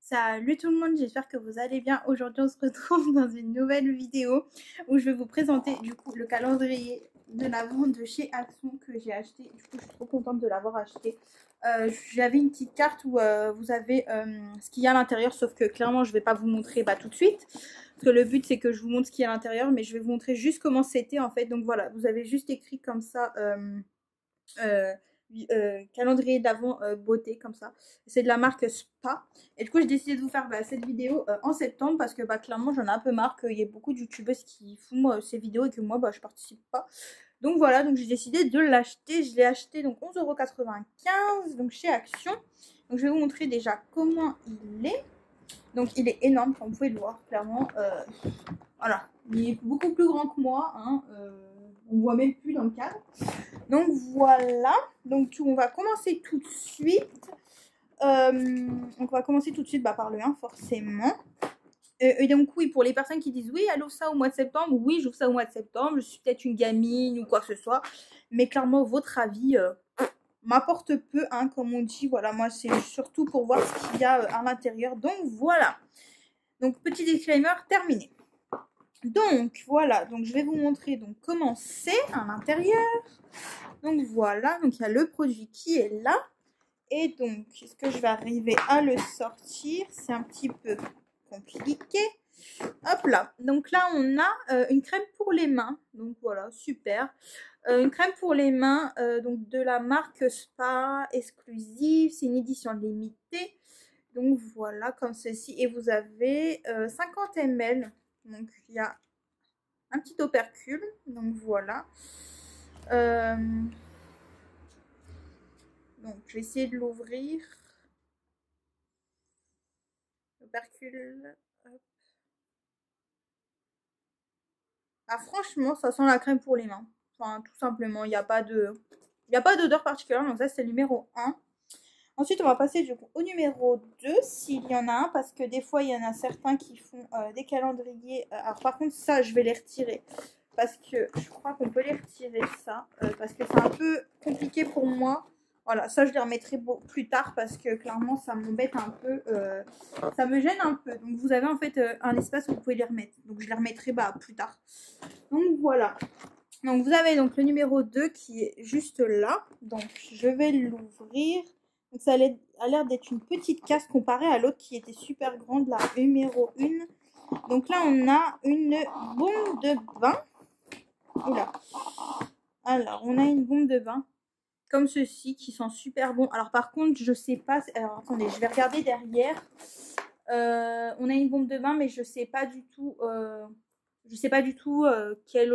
Salut tout le monde, j'espère que vous allez bien. Aujourd'hui on se retrouve dans une nouvelle vidéo où je vais vous présenter du coup le calendrier de l'Avent de chez Action que j'ai acheté. Du coup je suis trop contente de l'avoir acheté. J'avais une petite carte où vous avez ce qu'il y a à l'intérieur, sauf que clairement je ne vais pas vous montrer tout de suite. Parce que le but c'est que je vous montre ce qu'il y a à l'intérieur, mais je vais vous montrer juste comment c'était en fait. Donc voilà, vous avez juste écrit comme ça... calendrier d'avant beauté comme ça, c'est de la marque Spa, et du coup j'ai décidé de vous faire cette vidéo en septembre parce que clairement j'en ai un peu marre qu'il y ait beaucoup de youtubeuses qui font ces vidéos et que moi je participe pas. Donc voilà, donc j'ai décidé de l'acheter. Je l'ai acheté donc 11,95 € donc chez Action. Donc je vais vous montrer déjà comment il est. Donc il est énorme comme vous pouvez le voir clairement. Voilà, il est beaucoup plus grand que moi, hein, on voit même plus dans le cadre. Donc voilà, donc on va commencer tout de suite. On va commencer tout de suite par le 1 forcément. Et donc oui, pour les personnes qui disent oui, elle ouvre ça au mois de septembre, oui, j'ouvre ça au mois de septembre, je suis peut-être une gamine ou quoi que ce soit, mais clairement votre avis m'apporte peu, hein, comme on dit. Voilà, moi c'est surtout pour voir ce qu'il y a à l'intérieur. Donc voilà. Donc petit disclaimer terminé. Donc voilà, donc je vais vous montrer donc comment c'est à l'intérieur. Donc voilà, donc il y a le produit qui est là. Et donc, est-ce que je vais arriver à le sortir? C'est un petit peu compliqué. Hop là, donc là on a une crème pour les mains. Donc voilà, super. Une crème pour les mains donc de la marque Spa exclusive. C'est une édition limitée. Donc voilà, comme ceci. Et vous avez 50 ml. Donc il y a un petit opercule, donc voilà. Donc je vais essayer de l'ouvrir. L'opercule. Ah, franchement, ça sent la crème pour les mains. Enfin, tout simplement, il n'y a pas d'odeur particulière. Donc ça, c'est le numéro 1. Ensuite, on va passer du coup au numéro 2, s'il y en a un, parce que des fois, il y en a certains qui font des calendriers. Alors par contre, ça, je vais les retirer. Parce que je crois qu'on peut les retirer, ça. Parce que c'est un peu compliqué pour moi. Voilà, ça, je les remettrai plus tard parce que clairement, ça m'embête un peu. Ça me gêne un peu. Donc, vous avez en fait un espace où vous pouvez les remettre. Donc, je les remettrai plus tard. Donc, voilà. Donc, vous avez donc le numéro 2 qui est juste là. Donc, je vais l'ouvrir. Donc, ça a l'air d'être une petite casse comparée à l'autre qui était super grande, la numéro 1. Donc, là, on a une bombe de bain. Oula. Alors, on a une bombe de bain comme ceci qui sent super bon. Alors, par contre, je sais pas. Alors, attendez, je vais regarder derrière. On a une bombe de bain, mais je sais pas du tout. Quelle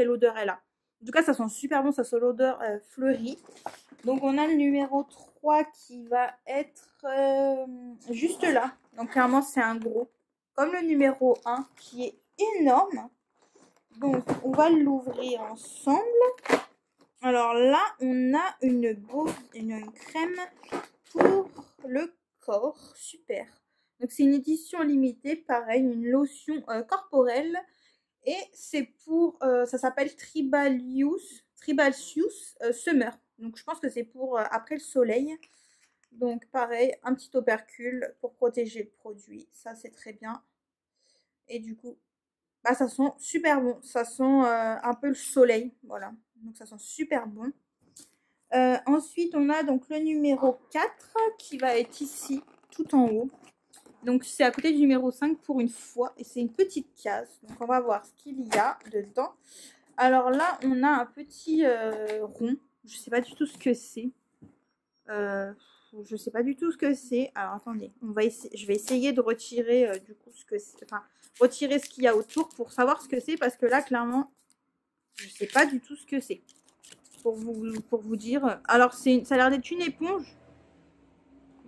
odeur elle a. En tout cas, ça sent super bon. Ça sent l'odeur fleurie. Donc, on a le numéro 3 qui va être juste là. Donc, clairement, c'est un gros. Comme le numéro 1 qui est énorme. Donc, on va l'ouvrir ensemble. Alors là, on a une crème pour le corps. Super. Donc, c'est une édition limitée. Pareil, une lotion corporelle. Et c'est pour... ça s'appelle Tribalius Summer. Donc, je pense que c'est pour après le soleil. Donc, pareil, un petit opercule pour protéger le produit. Ça, c'est très bien. Et du coup... ça sent super bon. Ça sent un peu le soleil. Voilà. Donc ça sent super bon. Ensuite, on a donc le numéro 4 qui va être ici, tout en haut. Donc c'est à côté du numéro 5 pour une fois. Et c'est une petite case. Donc on va voir ce qu'il y a dedans. Alors là, on a un petit rond. Je sais pas du tout ce que c'est. Je sais pas du tout ce que c'est. Alors attendez, je vais essayer de retirer du coup ce que c'est. Enfin, retirer ce qu'il y a autour pour savoir ce que c'est, parce que là clairement je sais pas du tout ce que c'est, pour vous dire. Alors ça a l'air d'être une éponge.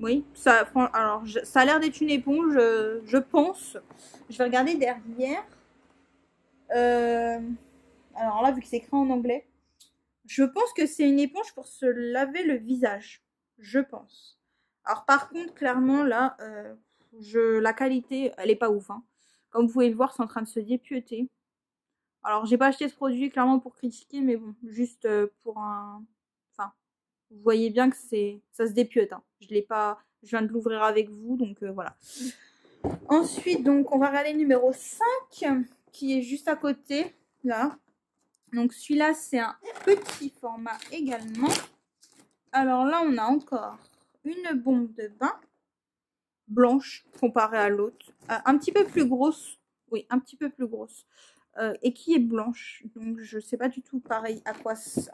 Oui, ça a l'air d'être une éponge, je pense. Je vais regarder derrière. Alors là, vu que c'est écrit en anglais, je pense que c'est une éponge pour se laver le visage, je pense. Alors par contre, clairement là, la qualité, elle est pas ouf, hein. Comme vous pouvez le voir, c'est en train de se dépieuter. Alors j'ai pas acheté ce produit clairement pour critiquer, mais bon, juste pour un... Enfin, vous voyez bien que ça se dépieute, hein. Je l'ai pas... Je viens de l'ouvrir avec vous, donc voilà. Ensuite, donc, on va regarder le numéro 5, qui est juste à côté, là. Donc, celui-là, c'est un petit format également. Alors là, on a encore une bombe de bain blanche comparée à l'autre. Un petit peu plus grosse. Oui, un petit peu plus grosse. Et qui est blanche. Donc, je sais pas du tout, pareil, à quoi ce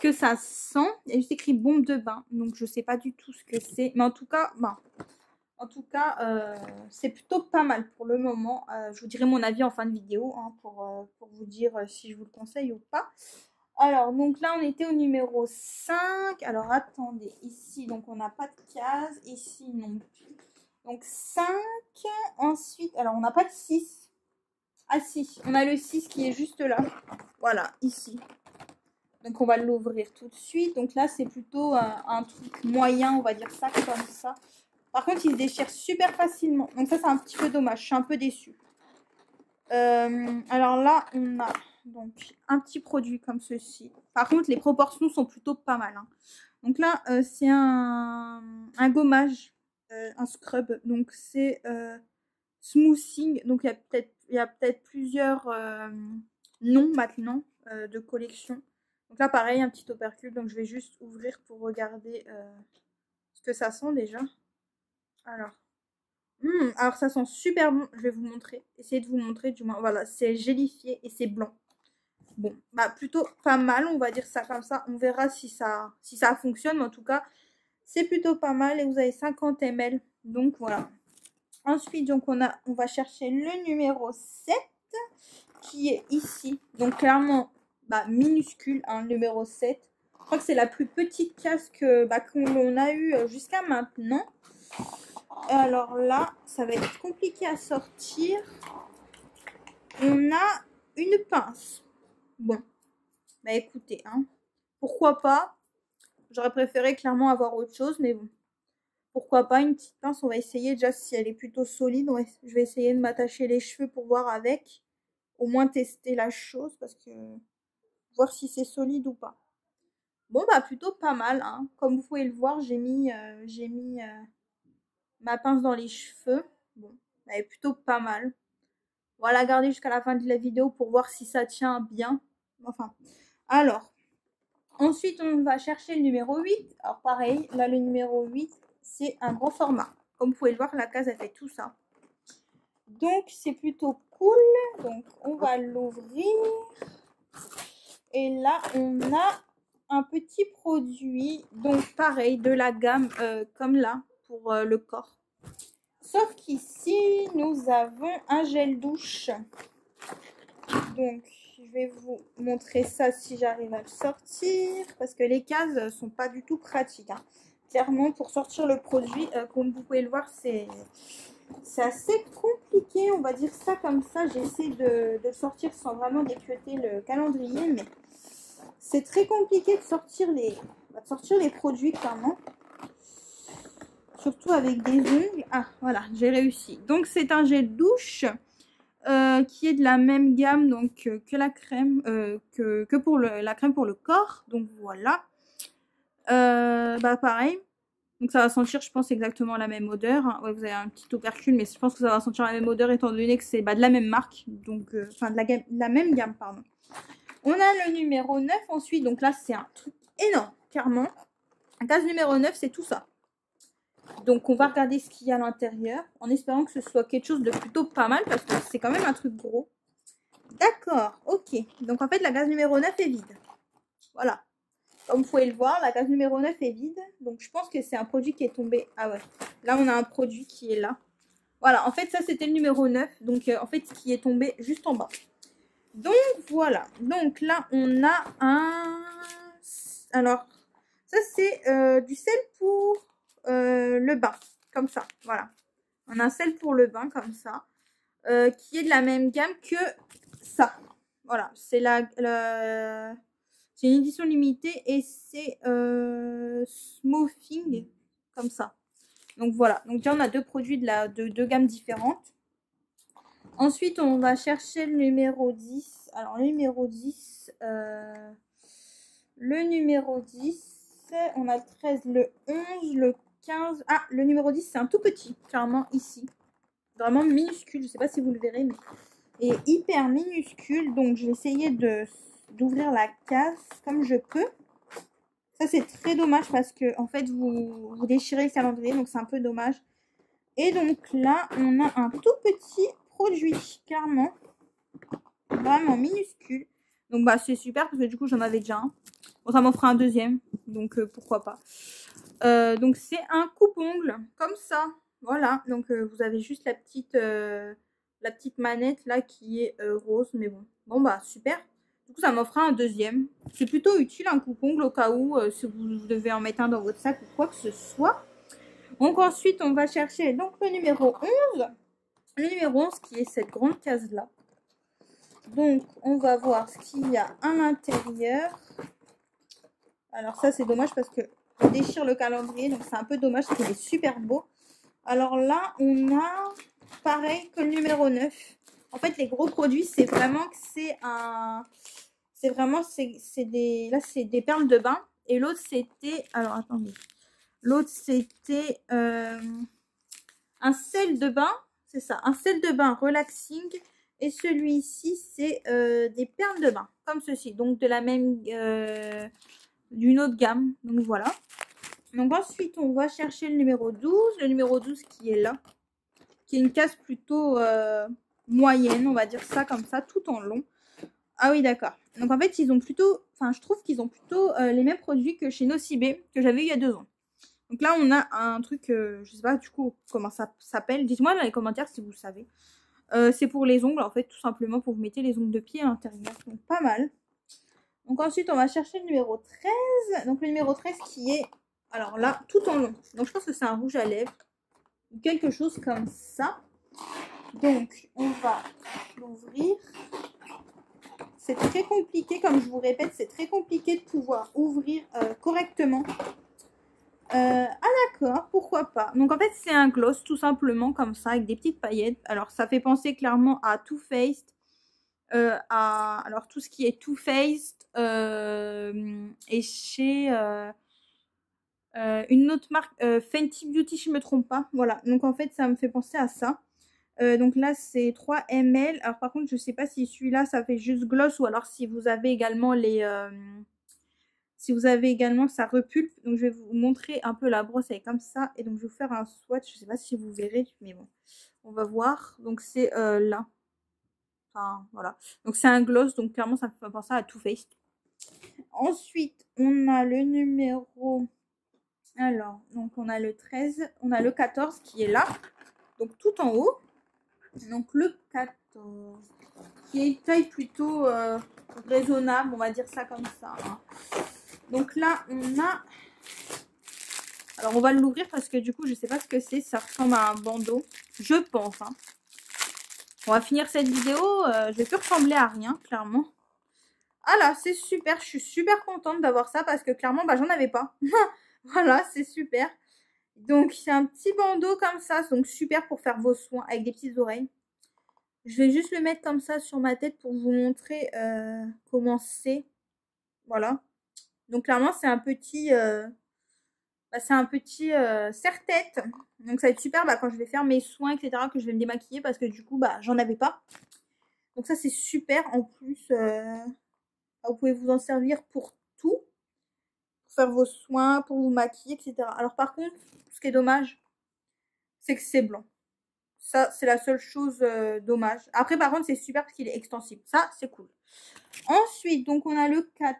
que ça sent. Il y a juste écrit bombe de bain. Donc, je sais pas du tout ce que c'est. Mais en tout cas, c'est plutôt pas mal pour le moment. Je vous dirai mon avis en fin de vidéo hein, pour vous dire si je vous le conseille ou pas. Alors, donc là, on était au numéro 5. Alors, attendez. Ici, donc, on n'a pas de case. Ici, non plus. Donc, 5. Ensuite, alors, on n'a pas de 6. Ah, si. On a le 6 qui est juste là. Voilà, ici. Donc, on va l'ouvrir tout de suite. Donc, là, c'est plutôt un truc moyen, on va dire ça comme ça. Par contre, il se déchire super facilement. Donc, ça, c'est un petit peu dommage. Je suis un peu déçue. Alors là, on a donc un petit produit comme ceci. Par contre, les proportions sont plutôt pas mal. Hein. Donc là, c'est un gommage, un scrub. Donc c'est smoothing. Donc il y a peut-être plusieurs noms maintenant de collection. Donc là, pareil, un petit opercule. Donc je vais juste ouvrir pour regarder ce que ça sent déjà. Alors ça sent super bon, je vais vous montrer, essayer de vous montrer du moins, voilà, c'est gélifié et c'est blanc. Bon, bah plutôt pas mal, on va dire ça comme ça, on verra si ça fonctionne, mais en tout cas, c'est plutôt pas mal et vous avez 50 ml, donc voilà. Ensuite, donc on va chercher le numéro 7 qui est ici, donc clairement, bah, minuscule, hein, numéro 7. Je crois que c'est la plus petite case qu'on a eu jusqu'à maintenant. Alors là, ça va être compliqué à sortir. On a une pince. Bon, bah écoutez, hein, pourquoi pas. J'aurais préféré clairement avoir autre chose, mais bon. Pourquoi pas une petite pince, on va essayer déjà si elle est plutôt solide. Je vais essayer de m'attacher les cheveux pour voir avec. Au moins tester la chose, parce que voir si c'est solide ou pas. Bon, bah plutôt pas mal, hein. Comme vous pouvez le voir, j'ai mis ma pince dans les cheveux. Bon, elle est plutôt pas mal. On va la garder jusqu'à la fin de la vidéo pour voir si ça tient bien. Enfin, alors, ensuite, on va chercher le numéro 8. Alors, pareil, là, le numéro 8, c'est un gros format. Comme vous pouvez le voir, la case, elle fait tout ça. Donc, c'est plutôt cool. Donc, on va l'ouvrir. Et là, on a un petit produit. Donc, pareil, de la gamme comme là, pour le corps. Sauf qu'ici, nous avons un gel douche. Donc, je vais vous montrer ça si j'arrive à le sortir. Parce que les cases sont pas du tout pratiques. Hein. Clairement, pour sortir le produit, comme vous pouvez le voir, c'est assez compliqué. On va dire ça comme ça. J'essaie de le sortir sans vraiment décueter le calendrier. Mais c'est très compliqué de sortir les produits, clairement. Surtout avec des ongles. Ah, voilà, j'ai réussi. Donc, c'est un gel douche qui est de la même gamme donc, que la crème, que pour la crème pour le corps. Donc, voilà. Bah, pareil. Donc, ça va sentir, je pense, exactement la même odeur. Hein. Ouais, vous avez un petit opercule, mais je pense que ça va sentir la même odeur étant donné que c'est de la même marque. Donc, enfin, de la même gamme, pardon. On a le numéro 9 ensuite. Donc, là, c'est un truc énorme, clairement. La case numéro 9, c'est tout ça. Donc, on va regarder ce qu'il y a à l'intérieur en espérant que ce soit quelque chose de plutôt pas mal parce que c'est quand même un truc gros. D'accord, ok. Donc, en fait, la case numéro 9 est vide. Voilà. Comme vous pouvez le voir, la case numéro 9 est vide. Donc, je pense que c'est un produit qui est tombé. Ah ouais. Là, on a un produit qui est là. Voilà. En fait, ça, c'était le numéro 9. Donc, en fait, ce qui est tombé juste en bas. Donc, voilà. Donc, là, on a un... Alors, ça, c'est du sel pour... le bain, comme ça, voilà. On a un sel pour le bain, comme ça, qui est de la même gamme que ça. Voilà, c'est c'est une édition limitée et c'est smoothing, comme ça. Donc voilà, donc déjà on a deux produits de deux gammes différentes. Ensuite, on va chercher le numéro 10. Alors, le numéro 10, On a le 13, le 11, le 15. Ah, le numéro 10, c'est un tout petit, clairement, ici. Vraiment minuscule, je sais pas si vous le verrez, mais est hyper minuscule. Donc, je vais essayer d'ouvrir la case comme je peux. Ça, c'est très dommage parce que, en fait, vous déchirez le calendrier, donc c'est un peu dommage. Et donc là, on a un tout petit produit, clairement. Vraiment minuscule. Donc, bah, c'est super parce que du coup, j'en avais déjà un. Bon, ça m'en fera un deuxième, donc pourquoi pas. Donc, c'est un coupe-ongle, comme ça. Voilà, donc vous avez juste la petite manette là qui est rose, mais bon. Bon, bah, super. Du coup, ça m'offre un deuxième. C'est plutôt utile, un coupe-ongle, au cas où, si vous devez en mettre un dans votre sac ou quoi que ce soit. Donc, ensuite, on va chercher donc le numéro 11. Le numéro 11 qui est cette grande case-là. Donc, on va voir ce qu'il y a à l'intérieur. Alors, ça, c'est dommage parce que on déchire le calendrier. Donc, c'est un peu dommage parce qu'il est super beau. Alors là, on a pareil que le numéro 9. En fait, les gros produits, c'est vraiment que c'est un... C'est vraiment... c'est des... Là, c'est des perles de bain. Et l'autre, c'était... Alors, attendez. L'autre, c'était un sel de bain. C'est ça, un sel de bain relaxing. Et celui-ci, c'est des perles de bain, comme ceci. Donc, de la même... d'une autre gamme. Donc, voilà. Donc, ensuite, on va chercher le numéro 12. Le numéro 12 qui est là. Qui est une case plutôt moyenne, on va dire ça comme ça, tout en long. Ah oui, d'accord. Donc, en fait, ils ont plutôt... Enfin, je trouve qu'ils ont plutôt les mêmes produits que chez Nocibé, que j'avais eu il y a 2 ans. Donc là, on a un truc, je sais pas du coup comment ça s'appelle. Dites-moi dans les commentaires si vous savez. C'est pour les ongles, en fait, tout simplement pour vous mettre les ongles de pied à l'intérieur. Donc, pas mal. Donc, ensuite, on va chercher le numéro 13. Donc, le numéro 13 qui est, alors là, tout en long. Donc, je pense que c'est un rouge à lèvres. Ou quelque chose comme ça. Donc, on va l'ouvrir. C'est très compliqué, comme je vous répète, c'est très compliqué de pouvoir ouvrir correctement. Ah d'accord, pourquoi pas. Donc en fait c'est un gloss tout simplement comme ça avec des petites paillettes. Alors ça fait penser clairement à Too Faced, alors tout ce qui est Too Faced et chez une autre marque, Fenty Beauty si je me trompe pas. Voilà, donc en fait ça me fait penser à ça. Donc là c'est 3 ml. Alors par contre je sais pas si celui-là ça fait juste gloss ou alors si vous avez également les... si vous avez également sa repulpe, donc je vais vous montrer un peu la brosse, elle est comme ça. Et donc je vais vous faire un swatch, je ne sais pas si vous verrez, mais bon, on va voir. Donc c'est là. Enfin voilà. Donc c'est un gloss, donc clairement ça me fait penser à Too Faced. Ensuite, on a le numéro... Alors, donc on a le 13, on a le 14 qui est là. Donc tout en haut. Donc le 14, qui est une taille plutôt raisonnable, on va dire ça comme ça. Hein. Donc là, on a... Alors, on va l'ouvrir parce que du coup, je sais pas ce que c'est. Ça ressemble à un bandeau. Je pense. Hein. On va finir cette vidéo. Je vais plus ressembler à rien, clairement. Ah là, c'est super. Je suis super contente d'avoir ça parce que clairement, bah, j'en avais pas. Voilà, c'est super. Donc, c'est un petit bandeau comme ça. Donc, super pour faire vos soins avec des petites oreilles. Je vais juste le mettre comme ça sur ma tête pour vous montrer comment c'est. Voilà. Donc, clairement, c'est un petit... c'est un petit serre-tête. Donc ça va être super quand je vais faire mes soins, etc. Que je vais me démaquiller parce que du coup, j'en avais pas. Donc ça, c'est super. En plus, vous pouvez vous en servir pour tout. Pour faire vos soins, pour vous maquiller, etc. Alors par contre, ce qui est dommage, c'est que c'est blanc. Ça, c'est la seule chose dommage. Après, par contre, c'est super parce qu'il est extensible. Ça, c'est cool. Ensuite, donc on a le 14.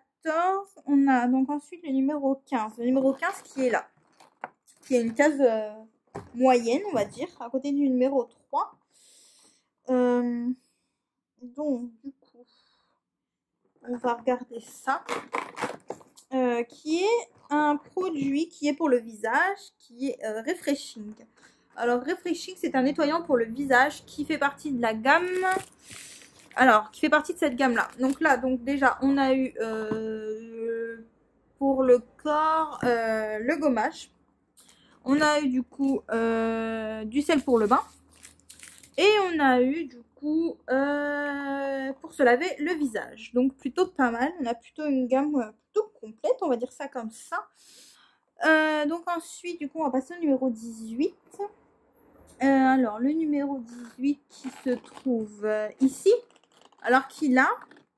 On a donc ensuite le numéro 15. Le numéro 15 qui est là. Qui est une case moyenne, on va dire, à côté du numéro 3. Donc, du coup, on va regarder ça. Qui est un produit qui est pour le visage, qui est Refreshing. Alors, Refreshing, c'est un nettoyant pour le visage qui fait partie de la gamme... Alors, qui fait partie de cette gamme-là. Donc là, donc déjà, on a eu pour le corps le gommage. On a eu du coup du sel pour le bain. Et on a eu du coup pour se laver le visage. Donc plutôt pas mal. On a plutôt une gamme plutôt complète, on va dire ça comme ça. Donc ensuite, du coup, on va passer au numéro 18. Alors, le numéro 18 qui se trouve ici, alors qu'il a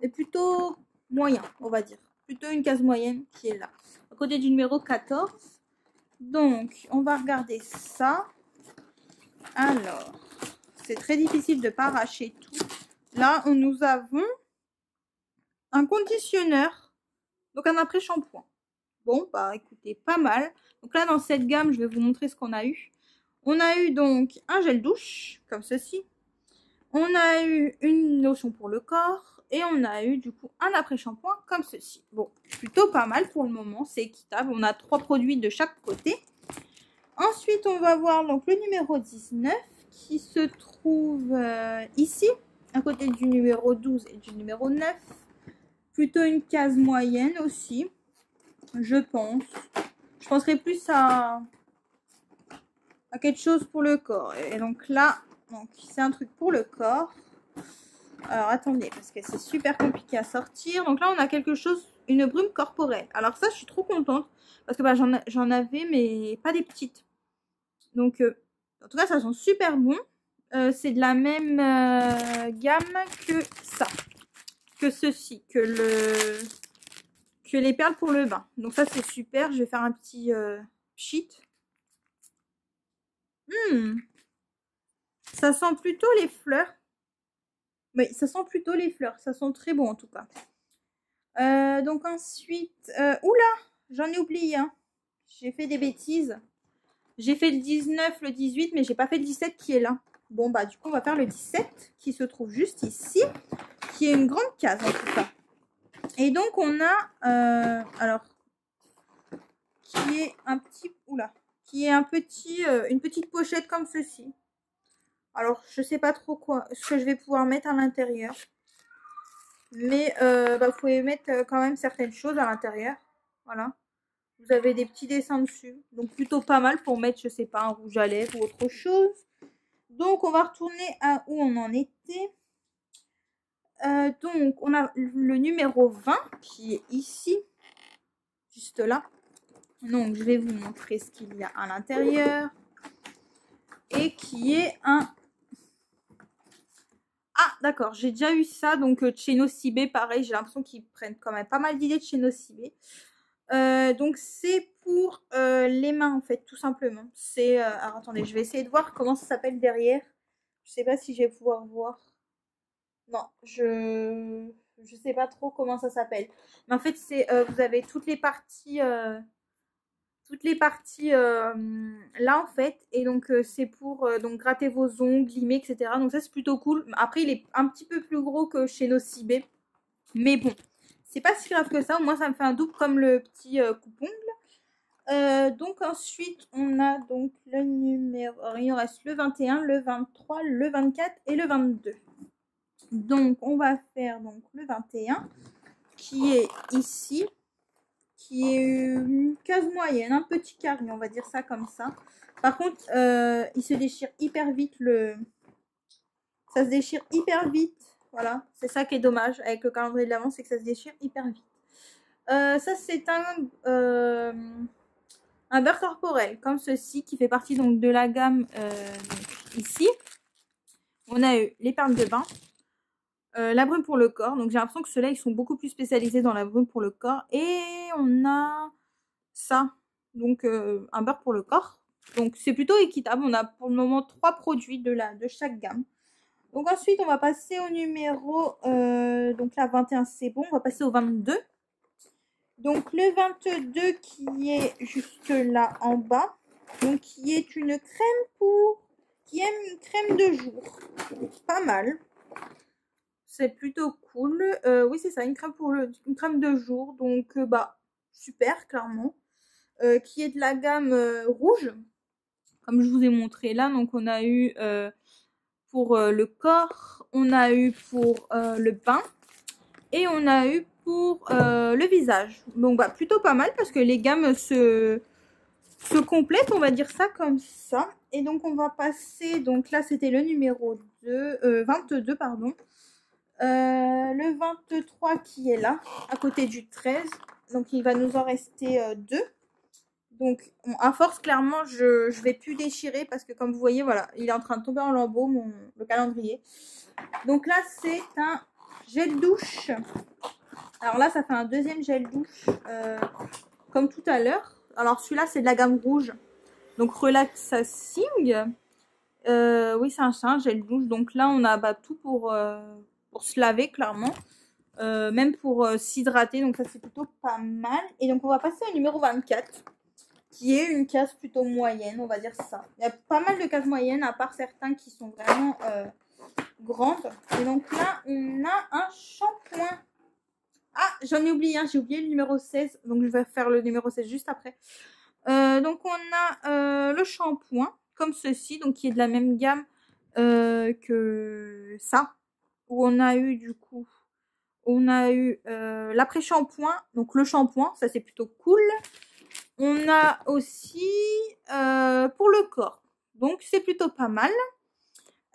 est plutôt moyen, on va dire. Plutôt une case moyenne qui est là, à côté du numéro 14. Donc, on va regarder ça. Alors, c'est très difficile de ne pas arracher tout. Là, nous avons un conditionneur, donc un après-shampoing. Bon, bah écoutez, pas mal. Donc là, dans cette gamme, je vais vous montrer ce qu'on a eu. On a eu donc un gel douche, comme ceci. On a eu une lotion pour le corps. Et on a eu du coup un après-shampoing comme ceci. Bon, plutôt pas mal pour le moment, c'est équitable. On a 3 produits de chaque côté. Ensuite, on va voir donc le numéro 19 qui se trouve ici, à côté du numéro 12 et du numéro 9. Plutôt une case moyenne aussi, je pense. Je penserais plus à quelque chose pour le corps. Et donc là, c'est un truc pour le corps. Alors attendez, parce que c'est super compliqué à sortir. Donc là, on a quelque chose, une brume corporelle. Alors ça, je suis trop contente. Parce que bah, j'en avais, mais pas des petites. Donc, en tout cas, ça sent super bon. C'est de la même gamme que ça. Que ceci. Que les perles pour le bain. Donc ça, c'est super. Je vais faire un petit pchit. Ça sent plutôt les fleurs. Oui, ça sent plutôt les fleurs. Ça sent très bon en tout cas. Donc ensuite... oula, j'en ai oublié un. J'ai fait des bêtises. J'ai fait le 19, le 18, mais j'ai pas fait le 17 qui est là. Bon, bah du coup, on va faire le 17 qui se trouve juste ici. Qui est une grande case en tout cas. Et donc, on a... alors... Qui est un petit... Oula. Qui est un petit... une petite pochette comme ceci. Alors, je sais pas trop ce que je vais pouvoir mettre à l'intérieur. Mais bah, vous pouvez mettre quand même certaines choses à l'intérieur. Voilà. Vous avez des petits dessins dessus. Donc, plutôt pas mal pour mettre, je sais pas, un rouge à lèvres ou autre chose. Donc, on va retourner à où on en était. Donc, on a le numéro 20 qui est ici. Juste là. Donc, je vais vous montrer ce qu'il y a à l'intérieur. Et qui est un... Ah, d'accord, j'ai déjà eu ça, donc chez Nocibé, pareil, j'ai l'impression qu'ils prennent quand même pas mal d'idées de chez Nocibé. Donc c'est pour les mains, en fait, tout simplement. C'est... alors, attendez, je vais essayer de voir comment ça s'appelle derrière. Je sais pas si je vais pouvoir voir. Non, je sais pas trop comment ça s'appelle. Mais en fait, c'est vous avez toutes les parties... là en fait, et donc c'est pour donc gratter vos ongles, limer, etc. Donc ça c'est plutôt cool. Après il est un petit peu plus gros que chez Nocibé, mais bon, c'est pas si grave que ça. Au moins ça me fait un double comme le petit coupe-ongle. Donc ensuite on a donc le numéro, il nous reste le 21, le 23, le 24 et le 22. Donc on va faire donc le 21 qui est ici. Qui est une case moyenne, un petit carré, on va dire ça comme ça. Par contre, il se déchire hyper vite. Ça se déchire hyper vite. Voilà, c'est ça qui est dommage avec le calendrier de l'Avent, c'est que ça se déchire hyper vite. Ça, c'est un beurre corporel, comme ceci, qui fait partie donc de la gamme ici. On a eu les perles de bain. La brume pour le corps, donc j'ai l'impression que ceux-là ils sont beaucoup plus spécialisés dans la brume pour le corps. Et on a ça, donc un beurre pour le corps, donc c'est plutôt équitable. On a pour le moment 3 produits de chaque gamme. Donc ensuite on va passer au numéro donc là 21 c'est bon, on va passer au 22. Donc le 22 qui est juste là en bas, donc qui est une crème une crème de jour, pas mal. C'est plutôt cool. Oui, c'est ça, une crème de jour. Donc, bah, super, clairement. Qui est de la gamme rouge. Comme je vous ai montré là. Donc, on a eu pour le corps. On a eu pour le bain. Et on a eu pour le visage. Donc, bah, plutôt pas mal parce que les gammes se complètent, on va dire ça comme ça. Et donc, on va passer. Donc, là, c'était le numéro 22, pardon. Le 23 qui est là, à côté du 13. Donc il va nous en rester 2. Donc bon, à force, clairement, je vais plus déchirer parce que comme vous voyez, voilà, il est en train de tomber en lambeaux, le calendrier. Donc là, c'est un gel douche. Alors là, ça fait un deuxième gel douche comme tout à l'heure. Alors celui-là, c'est de la gamme rouge. Donc Relaxing. Oui, c'est un gel douche. Donc là, on a tout pour se laver, clairement. Même pour s'hydrater. Donc ça, c'est plutôt pas mal. Et donc, on va passer au numéro 24. Qui est une case plutôt moyenne, on va dire ça. Il y a pas mal de cases moyennes, à part certains qui sont vraiment grandes. Et donc là, on a un shampoing. Ah, j'en ai oublié un, j'ai oublié le numéro 16. Donc je vais faire le numéro 16 juste après. Donc on a le shampoing, comme ceci, donc qui est de la même gamme que ça. Où on a eu du coup, on a eu l'après-shampoing, donc le shampoing, ça c'est plutôt cool. On a aussi pour le corps, donc c'est plutôt pas mal.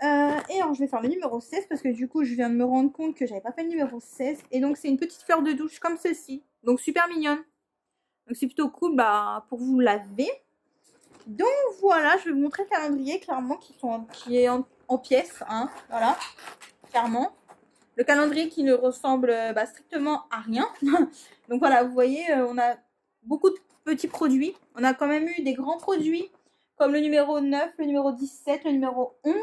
Et alors je vais faire le numéro 16 parce que du coup je viens de me rendre compte que j'avais pas fait le numéro 16. Et donc c'est une petite fleur de douche comme ceci, donc super mignonne. Donc c'est plutôt cool pour vous laver. Donc voilà, je vais vous montrer le calendrier clairement qui est en pièces, hein, voilà, clairement. Le calendrier qui ne ressemble strictement à rien. Donc voilà, vous voyez, on a beaucoup de petits produits. On a quand même eu des grands produits comme le numéro 9, le numéro 17, le numéro 11.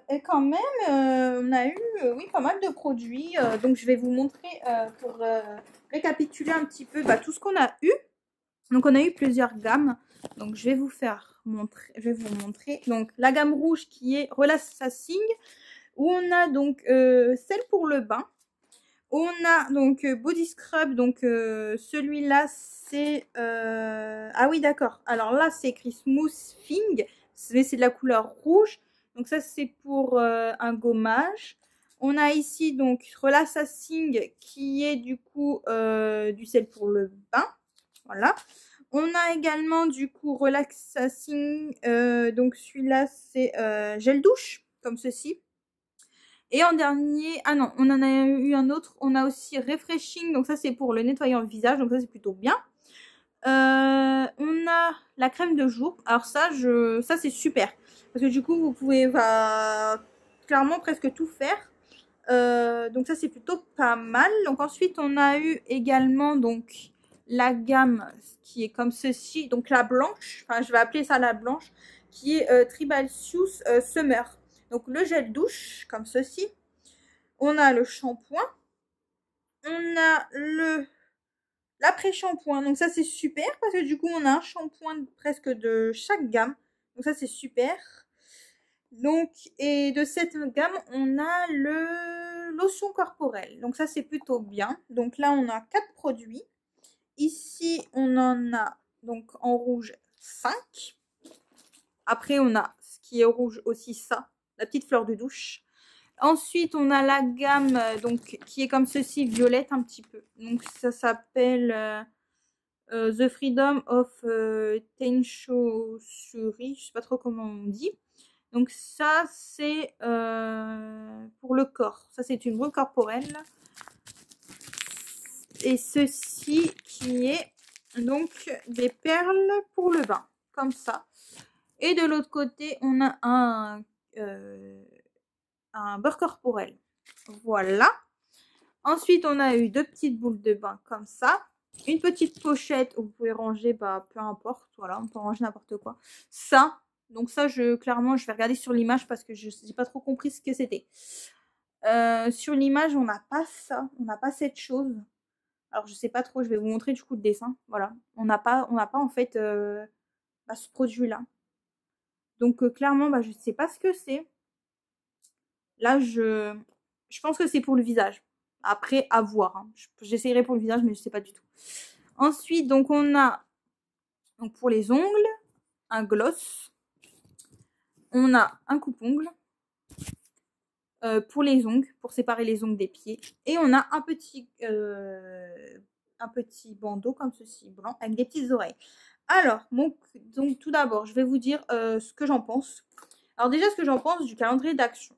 Et quand même, on a eu oui, pas mal de produits. Donc je vais vous montrer pour récapituler un petit peu tout ce qu'on a eu. Donc on a eu plusieurs gammes. Donc je vais vous montrer. Donc la gamme rouge qui est Relaxing. Où on a donc celle pour le bain. On a donc Body Scrub. Donc celui-là c'est... Ah oui d'accord. Alors là c'est écrit Smoothing. Mais c'est de la couleur rouge. Donc ça c'est pour un gommage. On a ici donc Relaxing qui est du coup du sel pour le bain. Voilà. On a également du coup Relaxing. Donc celui-là c'est gel douche comme ceci. Et en dernier, ah non, on en a eu un autre. On a aussi Refreshing. Donc ça, c'est pour le nettoyant le visage. Donc ça, c'est plutôt bien. On a la crème de jour. Alors ça, c'est super. Parce que du coup, vous pouvez clairement presque tout faire. Donc ça, c'est plutôt pas mal. Donc ensuite, on a eu également donc la gamme qui est comme ceci. Donc la blanche. Enfin, je vais appeler ça la blanche. Qui est Tribal Shoes Summer. Donc le gel douche, comme ceci. On a le shampoing. On a l'après-shampoing. Donc ça, c'est super parce que du coup, on a un shampoing presque de chaque gamme. Donc ça, c'est super. Donc, et de cette gamme, on a le lotion corporelle. Donc ça, c'est plutôt bien. Donc là, on a 4 produits. Ici, on en a donc en rouge 5. Après, on a ce qui est rouge aussi, ça, la petite fleur de douche. Ensuite, on a la gamme donc qui est comme ceci, violette un petit peu. Donc, ça s'appelle The Freedom of Tencho Suri. Je sais pas trop comment on dit. Donc, ça, c'est pour le corps. Ça, c'est une brûle corporelle. Et ceci qui est donc des perles pour le bain. Comme ça. Et de l'autre côté, on a un beurre corporel. Voilà. Ensuite, on a eu 2 petites boules de bain comme ça. Une petite pochette où vous pouvez ranger, peu importe. Voilà, on peut ranger n'importe quoi. Ça, donc ça, clairement, je vais regarder sur l'image parce que je n'ai pas trop compris ce que c'était. Sur l'image, on n'a pas ça. On n'a pas cette chose. Alors, je sais pas trop. Je vais vous montrer du coup le dessin. Voilà. On n'a pas en fait ce produit-là. Donc, clairement, je ne sais pas ce que c'est. Là, je pense que c'est pour le visage. Après, à voir. Hein. J'essayerai pour le visage, mais je ne sais pas du tout. Ensuite, donc, on a donc pour les ongles, un gloss. On a un coupe-ongle. Pour les ongles, pour séparer les ongles des pieds. Et on a un petit bandeau comme ceci, blanc, avec des petites oreilles. Alors, donc tout d'abord, je vais vous dire ce que j'en pense. Alors déjà, ce que j'en pense du calendrier d'action.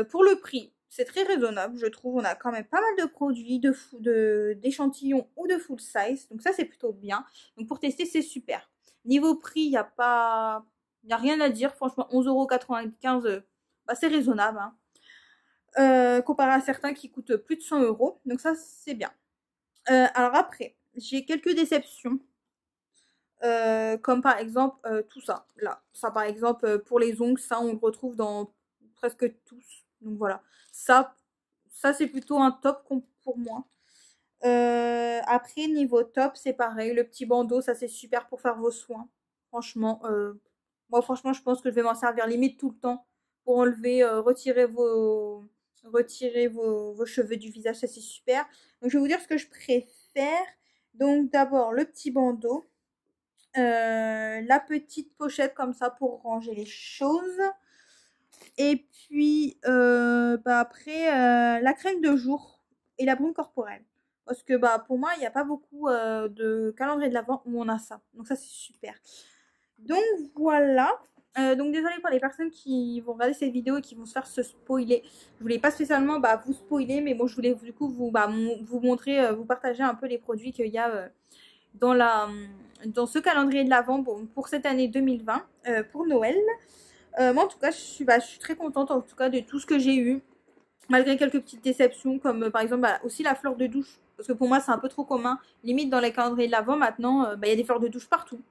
Pour le prix, c'est très raisonnable, je trouve. On a quand même pas mal de produits, d'échantillons ou de full size. Donc ça, c'est plutôt bien. Donc pour tester, c'est super. Niveau prix, il n'y a pas... Il n'y a rien à dire. Franchement, 11,95 €, bah, c'est raisonnable. Hein. Comparé à certains qui coûtent plus de 100 €. Donc ça, c'est bien. Alors après, j'ai quelques déceptions. Comme par exemple tout ça, là. Ça par exemple, pour les ongles, ça on le retrouve dans presque tous. Donc voilà. Ça, ça c'est plutôt un top pour moi. Après, niveau top, c'est pareil. Le petit bandeau, ça c'est super pour faire vos soins. Franchement, moi franchement, je pense que je vais m'en servir limite tout le temps pour enlever, retirer vos cheveux du visage. Ça c'est super. Donc je vais vous dire ce que je préfère. Donc d'abord le petit bandeau. La petite pochette comme ça pour ranger les choses. Et puis bah après la crème de jour et la brume corporelle. Parce que bah pour moi il n'y a pas beaucoup de calendrier de l'Avent où on a ça. Donc ça c'est super. Donc voilà. Donc désolée pour les personnes qui vont regarder cette vidéo et qui vont se faire se spoiler. Je voulais pas spécialement bah, vous spoiler, mais bon je voulais du coup vous montrer, vous partager un peu les produits qu'il y a dans ce calendrier de l'Avent pour cette année 2020, pour Noël. Moi en tout cas je suis très contente en tout cas de tout ce que j'ai eu, malgré quelques petites déceptions comme par exemple bah, aussi la fleur de douche, parce que pour moi c'est un peu trop commun, limite dans les calendriers de l'Avent maintenant bah, y a des fleurs de douche partout.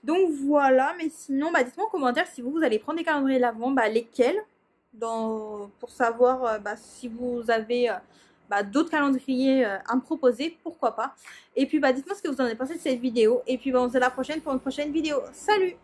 Donc voilà, mais sinon bah, dites-moi en commentaire si vous allez prendre des calendriers de l'Avent, bah, lesquels, pour savoir bah, si vous avez bah, d'autres calendriers à me proposer, pourquoi pas. Et puis bah, dites-moi ce que vous en avez pensé de cette vidéo. Et puis bah, on se dit à la prochaine pour une prochaine vidéo. Salut!